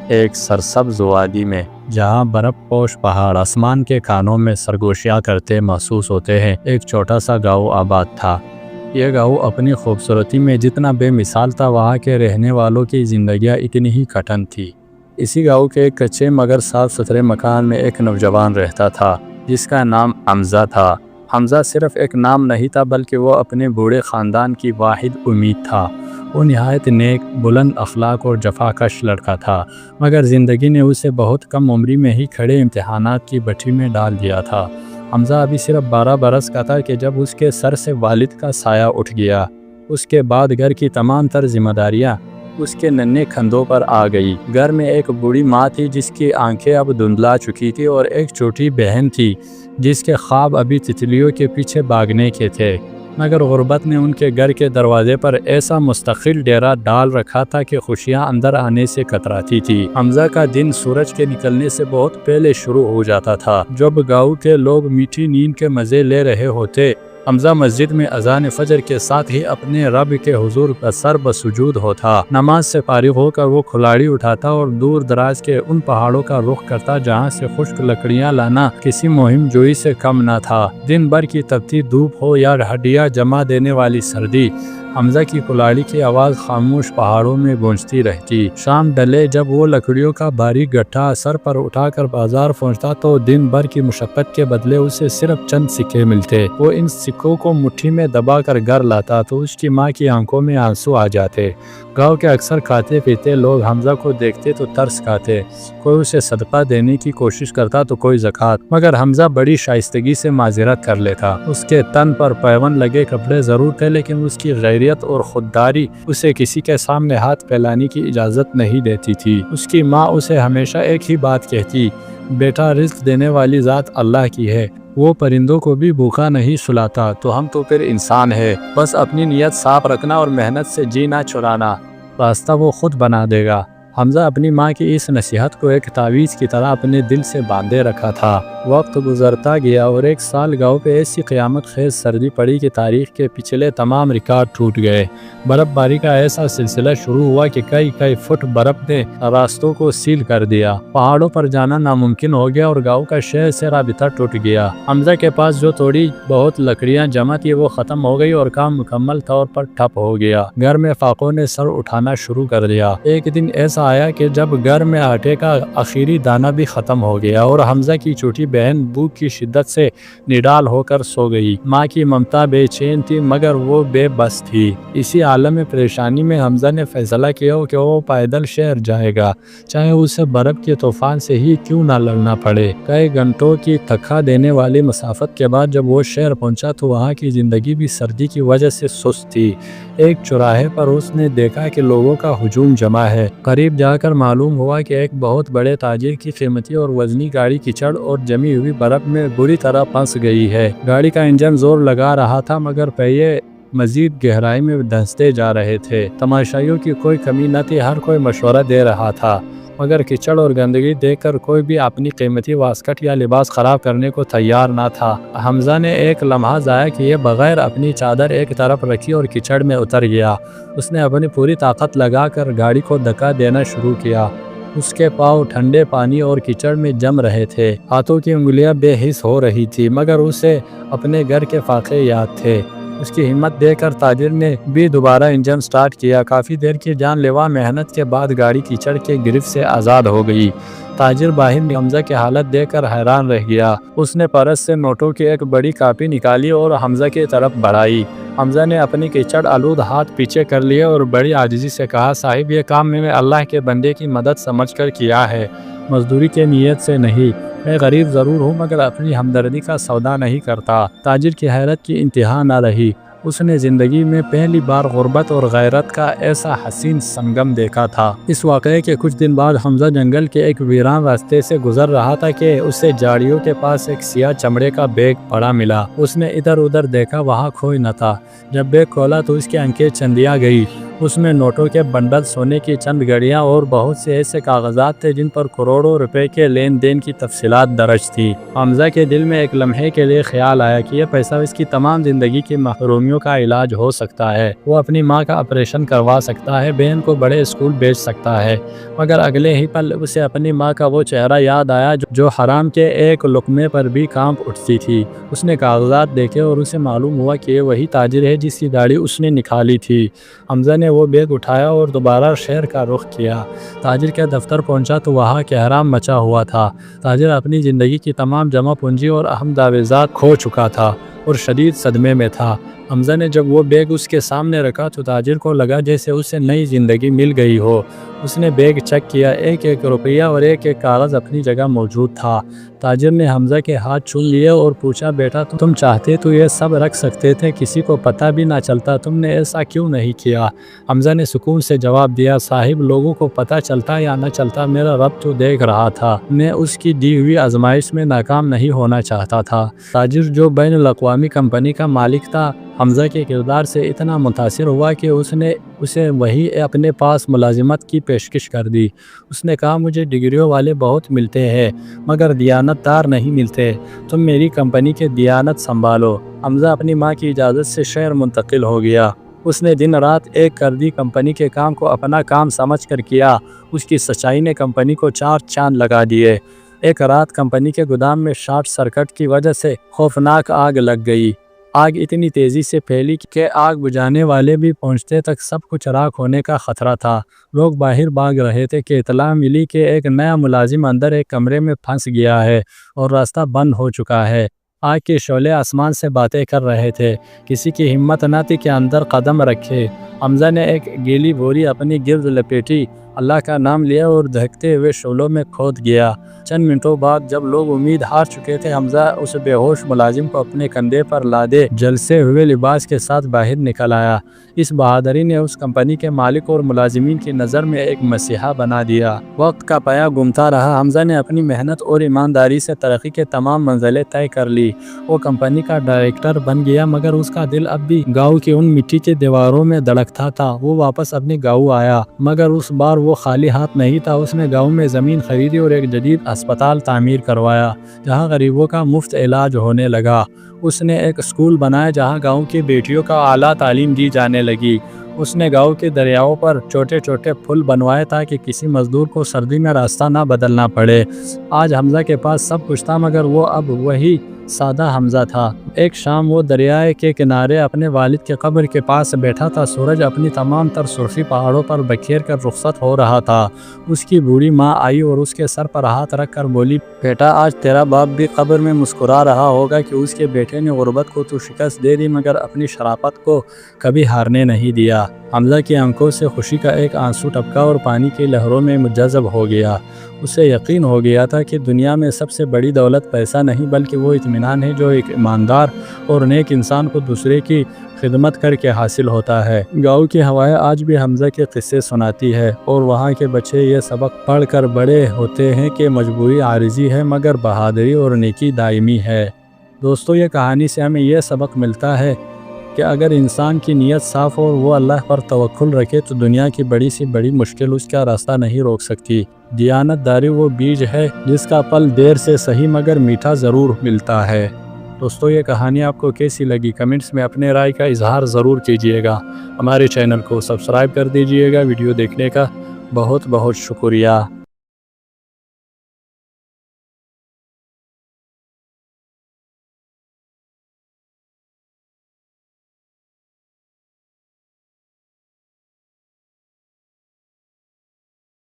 ایک سرسبز وادی میں جہاں برف پوش پہاڑ آسمان کے کانوں میں سرگوشیاں کرتے محسوس ہوتے ہیں، ایک چھوٹا سا گاؤں آباد تھا۔ یہ گاؤں اپنی خوبصورتی میں جتنا بے مثال تھا، وہاں کے رہنے والوں کی زندگیاں اتنی ہی کٹھن تھی۔ اسی گاؤں کے ایک کچے مگر صاف ستھرے مکان میں ایک نوجوان رہتا تھا جس کا نام حمزہ تھا۔ حمزہ صرف ایک نام نہیں تھا بلکہ وہ اپنے بوڑھے خاندان کی واحد امید تھا۔ وہ نہایت نیک، بلند اخلاق اور جفاکش لڑکا تھا، مگر زندگی نے اسے بہت کم عمری میں ہی کھڑے امتحانات کی بٹھی میں ڈال دیا تھا۔ حمزہ ابھی صرف 12 برس کا تھا کہ جب اس کے سر سے والد کا سایہ اٹھ گیا۔ اس کے بعد گھر کی تمام تر ذمہ داریاں اس کے ننھے کندھوں پر آ گئی۔ گھر میں ایک بوڑھی ماں تھی جس کی آنکھیں اب دھندلا چکی تھی، اور ایک چھوٹی بہن تھی جس کے خواب ابھی تتلیوں کے پیچھے بھاگنے کے تھے۔ مگر غربت نے ان کے گھر کے دروازے پر ایسا مستقل ڈیرا ڈال رکھا تھا کہ خوشیاں اندر آنے سے کتراتی تھی۔ حمزہ کا دن سورج کے نکلنے سے بہت پہلے شروع ہو جاتا تھا۔ جب گاؤں کے لوگ میٹھی نیند کے مزے لے رہے ہوتے، حمزہ مسجد میں اذان فجر کے ساتھ ہی اپنے رب کے حضور پر سر بسجود ہوتا۔ نماز سے فارغ ہو کر وہ کھلاڑی اٹھاتا اور دور دراز کے ان پہاڑوں کا رخ کرتا جہاں سے خشک لکڑیاں لانا کسی مہم جوئی سے کم نہ تھا۔ دن بھر کی تپتی دھوپ ہو یا ہڈیاں جما دینے والی سردی، حمزہ کی کلاڑی کی آواز خاموش پہاڑوں میں گونجتی رہتی۔ شام ڈھلے جب وہ لکڑیوں کا بھاری گٹھا سر پر اٹھا کر بازار پہنچتا تو دن بھر کی مشقت کے بدلے اسے صرف چند سکے ملتے۔ وہ ان سکوں کو مٹھی میں دبا کر گھر لاتا تو اس کی ماں کی آنکھوں میں آنسو آ جاتے۔ گاؤں کے اکثر کھاتے پیتے لوگ حمزہ کو دیکھتے تو ترس کھاتے، کوئی اسے صدقہ دینے کی کوشش کرتا تو کوئی زکوٰۃ، مگر حمزہ بڑی شائستگی سے معذرت کر لیتا۔ اس کے تن پر پیوند لگے کپڑے ضرور تھے، لیکن اس کی غیرت اور خودداری اسے کسی کے سامنے ہاتھ پھیلانے کی اجازت نہیں دیتی تھی۔ اس کی ماں اسے ہمیشہ ایک ہی بات کہتی، بیٹا رزق دینے والی ذات اللہ کی ہے، وہ پرندوں کو بھی بھوکا نہیں سلاتا، تو ہم تو پھر انسان ہے، بس اپنی نیت صاف رکھنا اور محنت سے جی نہ چرانا، راستہ وہ خود بنا دے گا۔ حمزہ اپنی ماں کی اس نصیحت کو ایک تعویذ کی طرح اپنے دل سے باندھے رکھا تھا۔ وقت گزرتا گیا اور ایک سال گاؤں پہ ایسی قیامت خیز سردی پڑی کہ تاریخ کے پچھلے تمام ریکارڈ ٹوٹ گئے۔ برف باری کا ایسا سلسلہ شروع ہوا کہ کئی فٹ برف نے راستوں کو سیل کر دیا۔ پہاڑوں پر جانا ناممکن ہو گیا اور گاؤں کا شہر سے رابطہ ٹوٹ گیا۔ حمزہ کے پاس جو تھوڑی بہت لکڑیاں جمع تھی وہ ختم ہو گئی اور کام مکمل طور پر ٹھپ ہو گیا۔ گھر میں فاقوں نے سر اٹھانا شروع کر دیا۔ ایک دن ایسا آیا کہ جب گھر میں آٹے کا آخری دانہ بھی ختم ہو گیا اور حمزہ کی چھوٹی بہن بھوک کی شدت سے نڈال ہو کر سو گئی۔ ماں کی ممتا بے چین تھی مگر وہ بے بس تھی۔ اسی عالم پریشانی میں حمزہ نے فیصلہ کیا کہ وہ پیدل شہر جائے گا، چاہے اسے برف کے طوفان سے ہی کیوں نہ لڑنا پڑے۔ کئی گھنٹوں کی تھکا دینے والی مسافت کے بعد جب وہ شہر پہنچا تو وہاں کی زندگی بھی سردی کی وجہ سے سست تھی۔ ایک چوراہے پر اس نے دیکھا کہ لوگوں کا ہجوم جمع ہے۔ قریب جا کر معلوم ہوا کہ ایک بہت بڑے تاجر کی قیمتی اور وزنی گاڑی کیچڑ اور جمی ہوئی برف میں بری طرح پھنس گئی ہے۔ گاڑی کا انجن زور لگا رہا تھا مگر پہیے مزید گہرائی میں دھنستے جا رہے تھے۔ تماشائیوں کی کوئی کمی نہ تھی، ہر کوئی مشورہ دے رہا تھا، مگر کیچڑ اور گندگی دیکھ کر کوئی بھی اپنی قیمتی واسکٹ یا لباس خراب کرنے کو تیار نہ تھا۔ حمزہ نے ایک لمحہ ضائع کیے بغیر اپنی چادر ایک طرف رکھی اور کیچڑ میں اتر گیا۔ اس نے اپنی پوری طاقت لگا کر گاڑی کو دھکا دینا شروع کیا۔ اس کے پاؤں ٹھنڈے پانی اور کیچڑ میں جم رہے تھے، ہاتھوں کی انگلیاں بے حس ہو رہی تھی، مگر اسے اپنے گھر کے فاقے یاد تھے۔ اس کی ہمت دیکھ کر تاجر نے بھی دوبارہ انجن سٹارٹ کیا۔ کافی دیر کی جان لیوا محنت کے بعد گاڑی کیچڑ کے گرفت سے آزاد ہو گئی۔ تاجر باہر حمزہ کی حالت دیکھ کر حیران رہ گیا۔ اس نے پرس سے نوٹوں کی ایک بڑی کاپی نکالی اور حمزہ کی طرف بڑھائی۔ حمزہ نے اپنی کیچڑ آلود ہاتھ پیچھے کر لیے اور بڑی عاجزی سے کہا، صاحب یہ کام میں نے اللہ کے بندے کی مدد سمجھ کر کیا ہے، مزدوری کے نیت سے نہیں۔ میں غریب ضرور ہوں مگر اپنی ہمدردی کا سودا نہیں کرتا۔ تاجر کی حیرت کی انتہا نہ رہی۔ اس نے زندگی میں پہلی بار غربت اور غیرت کا ایسا حسین سنگم دیکھا تھا۔ اس واقعے کے کچھ دن بعد حمزہ جنگل کے ایک ویران راستے سے گزر رہا تھا کہ اسے جھاڑیوں کے پاس ایک سیاہ چمڑے کا بیگ پڑا ملا۔ اس نے ادھر ادھر دیکھا، وہاں کوئی نہ تھا۔ جب بیگ کھولا تو اس کی آنکھیں چندیا گئی۔ اس میں نوٹوں کے بنڈل، سونے کی چند گھڑیاں اور بہت سے ایسے کاغذات تھے جن پر کروڑوں روپے کے لین دین کی تفصیلات درج تھی۔ حمزہ کے دل میں ایک لمحے کے لیے خیال آیا کہ یہ پیسہ اس کی تمام زندگی کی محرومیوں کا علاج ہو سکتا ہے۔ وہ اپنی ماں کا آپریشن کروا سکتا ہے، بہن کو بڑے اسکول بھیج سکتا ہے۔ مگر اگلے ہی پل اسے اپنی ماں کا وہ چہرہ یاد آیا جو حرام کے ایک لقمے پر بھی کانپ اٹھتی تھی۔ اس نے کاغذات دیکھے اور اسے معلوم ہوا کہ یہ وہی تاجر ہے جس کی داڑھی اس نے نکالی تھی۔ حمزہ نے وہ بیگ اٹھایا اور دوبارہ شہر کا رخ کیا۔ تاجر کے دفتر پہنچا تو وہاں کوہرام مچا ہوا تھا۔ تاجر اپنی زندگی کی تمام جمع پونجی اور اہم دعویزات کھو چکا تھا اور شدید صدمے میں تھا۔ حمزہ نے جب وہ بیگ اس کے سامنے رکھا تو تاجر کو لگا جیسے اسے نئی زندگی مل گئی ہو۔ اس نے بیگ چیک کیا، ایک ایک روپیہ اور ایک ایک کاغذ اپنی جگہ موجود تھا۔ تاجر نے حمزہ کے ہاتھ چھو لیے اور پوچھا، بیٹا تم چاہتے تو یہ سب رکھ سکتے تھے، کسی کو پتہ بھی نہ چلتا، تم نے ایسا کیوں نہیں کیا؟ حمزہ نے سکون سے جواب دیا، صاحب لوگوں کو پتہ چلتا یا نہ چلتا میرا رب تو دیکھ رہا تھا، میں اس کی دی ہوئی آزمائش میں ناکام نہیں ہونا چاہتا تھا۔ تاجر جو بین الاقوامی کمپنی کا مالک تھا حمزہ کے کردار سے اتنا متاثر ہوا کہ اس نے اسے وہی اپنے پاس ملازمت کی پیشکش کر دی۔ اس نے کہا، مجھے ڈگریوں والے بہت ملتے ہیں مگر دیانت دار نہیں ملتے، تم میری کمپنی کے دیانت سنبھالو۔ حمزہ اپنی ماں کی اجازت سے شہر منتقل ہو گیا۔ اس نے دن رات ایک کر دی، کمپنی کے کام کو اپنا کام سمجھ کر کیا۔ اس کی سچائی نے کمپنی کو 4 چاند لگا دیے۔ ایک رات کمپنی کے گودام میں شارٹ سرکٹ کی وجہ سے خوفناک آگ لگ گئی۔ آگ اتنی تیزی سے پھیلی کہ آگ بجھانے والے بھی پہنچتے تک سب کچھ راکھ ہونے کا خطرہ تھا۔ لوگ باہر بھاگ رہے تھے کہ اطلاع ملی کہ ایک نیا ملازم اندر ایک کمرے میں پھنس گیا ہے اور راستہ بند ہو چکا ہے۔ آگ کے شعلے آسمان سے باتیں کر رہے تھے، کسی کی ہمت نہ تھی کہ اندر قدم رکھے۔ حمزہ نے ایک گیلی بوری اپنی گرد لپیٹی، اللہ کا نام لیا اور دہکتے ہوئے شعلوں میں کھود گیا۔ چند منٹوں بعد جب لوگ امید ہار چکے تھے، حمزہ اس بے ہوش ملازم کو اپنے کندھے پر لادے جلسے ہوئے لباس کے ساتھ باہر نکل آیا۔ اس بہادری نے اس کمپنی کے مالک اور ملازمین کی نظر میں ایک مسیحا بنا دیا۔ وقت کا پیا گھومتا رہا، حمزہ نے اپنی محنت اور ایمانداری سے ترقی کے تمام منزلیں طے کر لی۔ وہ کمپنی کا ڈائریکٹر بن گیا مگر اس کا دل اب بھی گاؤں کی ان مٹی کے دیواروں میں دھڑکتا تھا۔ وہ واپس اپنے گاؤں آیا مگر اس بار وہ خالی ہاتھ نہیں تھا۔ اس نے گاؤں میں زمین خریدی اور ایک جدید اسپتال تعمیر کروایا جہاں غریبوں کا مفت علاج ہونے لگا۔ اس نے ایک اسکول بنایا جہاں گاؤں کی بیٹیوں کا اعلیٰ تعلیم دی جانے لگی۔ اس نے گاؤں کے دریاؤں پر چھوٹے چھوٹے پل بنوائے تاکہ کسی مزدور کو سردی میں راستہ نہ بدلنا پڑے۔ آج حمزہ کے پاس سب کچھ تھا مگر وہ اب وہی سادہ حمزہ تھا۔ ایک شام وہ دریائے کے کنارے اپنے والد کے قبر کے پاس بیٹھا تھا۔ سورج اپنی تمام تر سرخی پہاڑوں پر بکھیر کر رخصت ہو رہا تھا۔ اس کی بوڑھی ماں آئی اور اس کے سر پر ہاتھ رکھ کر بولی، بیٹا آج تیرا باپ بھی قبر میں مسکرا رہا ہوگا کہ اس کے بیٹے نے غربت کو تو شکست دے دی مگر اپنی شرافت کو کبھی ہارنے نہیں دیا۔ حمزہ کی آنکھوں سے خوشی کا ایک آنسو ٹپکا اور پانی کی لہروں میں مجذب ہو گیا۔ اسے یقین ہو گیا تھا کہ دنیا میں سب سے بڑی دولت پیسہ نہیں بلکہ وہ اطمینان ہے جو ایک ایماندار اور نیک انسان کو دوسرے کی خدمت کر کے حاصل ہوتا ہے۔ گاؤں کی ہوائیں آج بھی حمزہ کے قصے سناتی ہے اور وہاں کے بچے یہ سبق پڑھ کر بڑے ہوتے ہیں کہ مجبوری عارضی ہے مگر بہادری اور نیکی دائمی ہے۔ دوستو، یہ کہانی سے ہمیں یہ سبق ملتا ہے کہ اگر انسان کی نیت صاف اور وہ اللہ پر توکل رکھے تو دنیا کی بڑی سی بڑی مشکل اس کا راستہ نہیں روک سکتی۔ دیانت داری وہ بیج ہے جس کا پھل دیر سے صحیح مگر میٹھا ضرور ملتا ہے۔ دوستو، یہ کہانی آپ کو کیسی لگی؟ کمنٹس میں اپنے رائے کا اظہار ضرور کیجیے گا۔ ہمارے چینل کو سبسکرائب کر دیجیے گا۔ ویڈیو دیکھنے کا بہت بہت شکریہ۔